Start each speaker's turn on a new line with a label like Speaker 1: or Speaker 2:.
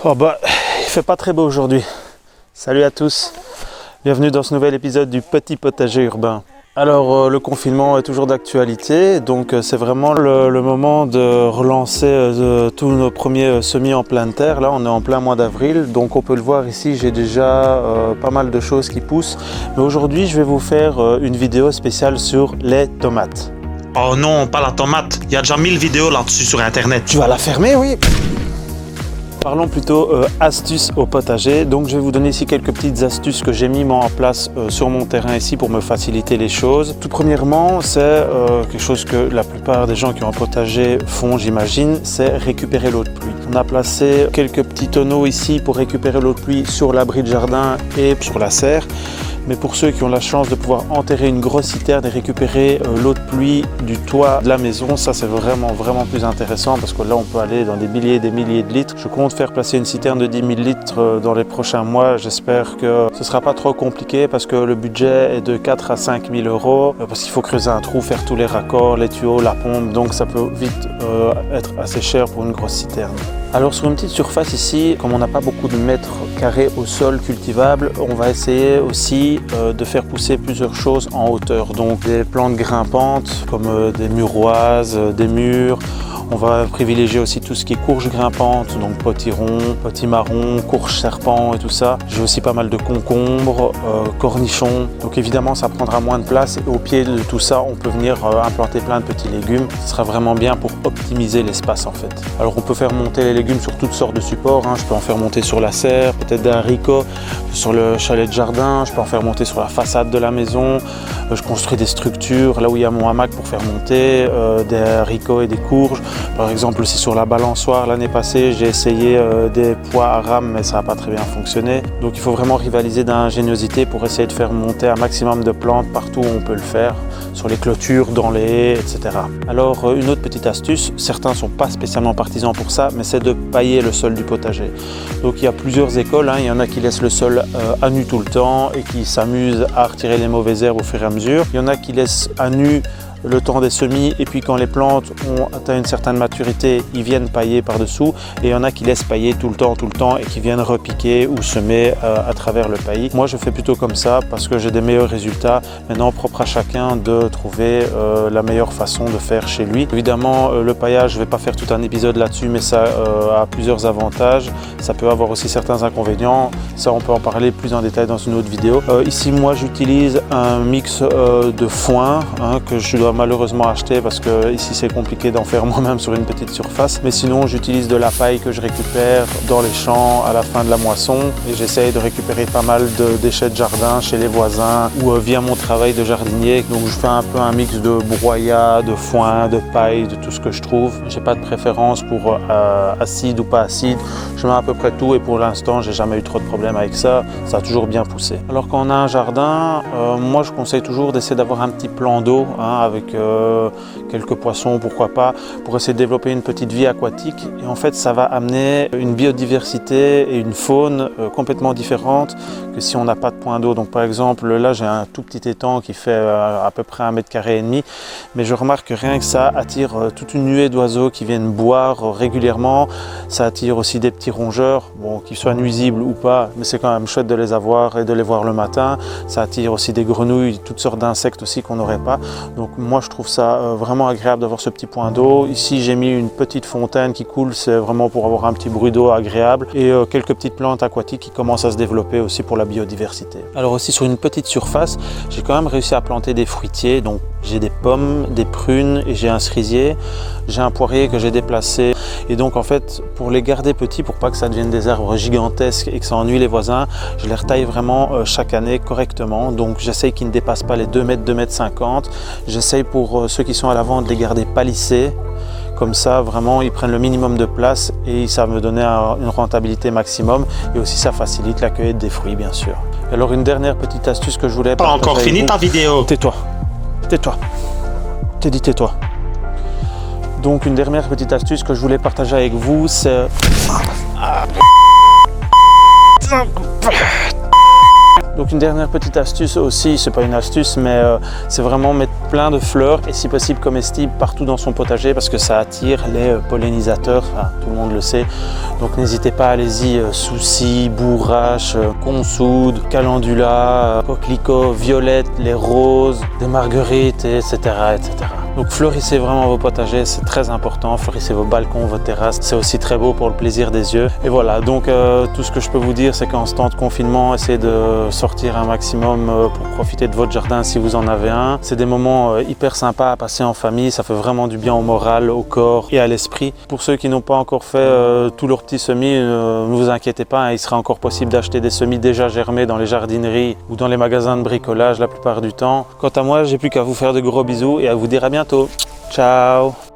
Speaker 1: Oh bah, il fait pas très beau aujourd'hui. Salut à tous, bienvenue dans ce nouvel épisode du Petit Potager Urbain. Alors le confinement est toujours d'actualité, donc c'est vraiment le moment de relancer tous nos premiers semis en pleine terre. Là on est en plein mois d'avril, donc on peut le voir ici, j'ai déjà pas mal de choses qui poussent. Mais aujourd'hui je vais vous faire une vidéo spéciale sur les tomates.
Speaker 2: Oh non, pas la tomate, il y a déjà 1000 vidéos là-dessus sur internet.
Speaker 1: Tu vas la fermer, oui? Parlons plutôt astuces au potager. Donc je vais vous donner ici quelques petites astuces que j'ai mis en place sur mon terrain ici pour me faciliter les choses. Tout premièrement, c'est quelque chose que la plupart des gens qui ont un potager font, j'imagine, c'est récupérer l'eau de pluie. On a placé quelques petits tonneaux ici pour récupérer l'eau de pluie sur l'abri de jardin et sur la serre. Mais pour ceux qui ont la chance de pouvoir enterrer une grosse citerne et récupérer l'eau de pluie du toit de la maison, ça c'est vraiment plus intéressant parce que là on peut aller dans des milliers et des milliers de litres. Je compte faire placer une citerne de 10 000 litres dans les prochains mois. J'espère que ce ne sera pas trop compliqué parce que le budget est de 4 à 5 000 euros parce qu'il faut creuser un trou, faire tous les raccords, les tuyaux, la pompe, donc ça peut vite être assez cher pour une grosse citerne. Alors sur une petite surface ici, comme on n'a pas beaucoup de mètres carrés au sol cultivable, on va essayer aussi de faire pousser plusieurs choses en hauteur. Donc des plantes grimpantes comme des muroises, des mûres. On va privilégier aussi tout ce qui est courges grimpantes, donc potiron, potimarron, courges serpent et tout ça. J'ai aussi pas mal de concombres, cornichons. Donc évidemment ça prendra moins de place et au pied de tout ça on peut venir implanter plein de petits légumes. Ce sera vraiment bien pour optimiser l'espace en fait. Alors on peut faire monter les légumes sur toutes sortes de supports. Je peux en faire monter sur la serre, peut-être des haricots, sur le chalet de jardin. Je peux en faire monter sur la façade de la maison. Je construis des structures là où il y a mon hamac pour faire monter des haricots et des courges. Par exemple, aussi sur la balançoire, l'année passée, j'ai essayé des pois à rame, mais ça n'a pas très bien fonctionné. Donc il faut vraiment rivaliser d'ingéniosité pour essayer de faire monter un maximum de plantes partout où on peut le faire, sur les clôtures, dans les haies, etc. Alors une autre petite astuce, certains ne sont pas spécialement partisans pour ça, mais c'est de pailler le sol du potager. Donc il y a plusieurs écoles, il y en a qui laissent le sol à nu tout le temps et qui s'amusent à retirer les mauvaises herbes au fur et à mesure. Il y en a qui laissent à nu le temps des semis et puis quand les plantes ont atteint une certaine maturité, ils viennent pailler par-dessous et il y en a qui laissent pailler tout le temps et qui viennent repiquer ou semer à travers le paillis. Moi je fais plutôt comme ça parce que j'ai des meilleurs résultats. Maintenant propre à chacun de trouver la meilleure façon de faire chez lui. Évidemment le paillage, je ne vais pas faire tout un épisode là-dessus, mais ça a plusieurs avantages. Ça peut avoir aussi certains inconvénients. Ça on peut en parler plus en détail dans une autre vidéo. Ici moi j'utilise un mix de foin que je dois malheureusement acheter parce que ici c'est compliqué d'en faire moi-même sur une petite surface, mais sinon j'utilise de la paille que je récupère dans les champs à la fin de la moisson et j'essaye de récupérer pas mal de déchets de jardin chez les voisins ou via mon travail de jardinier. Donc je fais un peu un mix de broyat, de foin, de paille, de tout ce que je trouve. J'ai pas de préférence pour acide ou pas acide, je mets à peu près tout et pour l'instant j'ai jamais eu trop de problèmes avec ça, ça a toujours bien poussé. Alors quand on a un jardin, moi je conseille toujours d'essayer d'avoir un petit plan d'eau avec quelques poissons, pourquoi pas, pour essayer de développer une petite vie aquatique. Et en fait, ça va amener une biodiversité et une faune complètement différentes que si on n'a pas de point d'eau. Donc par exemple, là j'ai un tout petit étang qui fait à peu près 1,5 m², mais je remarque que rien que ça attire toute une nuée d'oiseaux qui viennent boire régulièrement. Ça attire aussi des petits rongeurs, bon, qu'ils soient nuisibles ou pas, mais c'est quand même chouette de les avoir et de les voir le matin. Ça attire aussi des grenouilles, toutes sortes d'insectes aussi qu'on n'aurait pas. Donc moi je trouve ça vraiment agréable d'avoir ce petit point d'eau. Ici j'ai mis une petite fontaine qui coule, c'est vraiment pour avoir un petit bruit d'eau agréable et quelques petites plantes aquatiques qui commencent à se développer aussi pour la biodiversité. Alors aussi sur une petite surface, j'ai quand même réussi à planter des fruitiers. Donc j'ai des pommes, des prunes et j'ai un cerisier. J'ai un poirier que j'ai déplacé et donc en fait pour les garder petits, pour pas que ça devienne des arbres gigantesques et que ça ennuie les voisins, je les retaille vraiment chaque année correctement. Donc j'essaye qu'ils ne dépassent pas les 2 mètres, 2,50 m. J'essaye pour ceux qui sont à l'avant de les garder palissés. Comme ça, vraiment, ils prennent le minimum de place et ça me donner une rentabilité maximum. Et aussi, ça facilite la cueillette des fruits, bien sûr. Alors, une dernière petite astuce que je voulais
Speaker 2: Pas encore fini ta vidéo.
Speaker 1: Tais-toi. Tais-toi. T'es dit tais-toi. Donc, une dernière petite astuce que je voulais partager avec vous, c'est... Donc une dernière petite astuce aussi, c'est pas une astuce, mais c'est vraiment mettre plein de fleurs et si possible comestibles partout dans son potager parce que ça attire les pollinisateurs, enfin, tout le monde le sait. Donc n'hésitez pas, allez-y, soucis, bourrache, consoude, calendula, coquelicot, violette, les roses, des marguerites, etc., etc. Donc fleurissez vraiment vos potagers, c'est très important, fleurissez vos balcons, vos terrasses, c'est aussi très beau pour le plaisir des yeux. Et voilà, donc tout ce que je peux vous dire, c'est qu'en ce temps de confinement, essayez de sortir un maximum pour profiter de votre jardin si vous en avez un. C'est des moments hyper sympas à passer en famille, ça fait vraiment du bien au moral, au corps et à l'esprit. Pour ceux qui n'ont pas encore fait tous leurs petits semis, ne vous inquiétez pas, hein, il sera encore possible d'acheter des semis déjà germés dans les jardineries ou dans les magasins de bricolage la plupart du temps. Quant à moi, j'ai plus qu'à vous faire de gros bisous et à vous dire à bientôt. Ciao!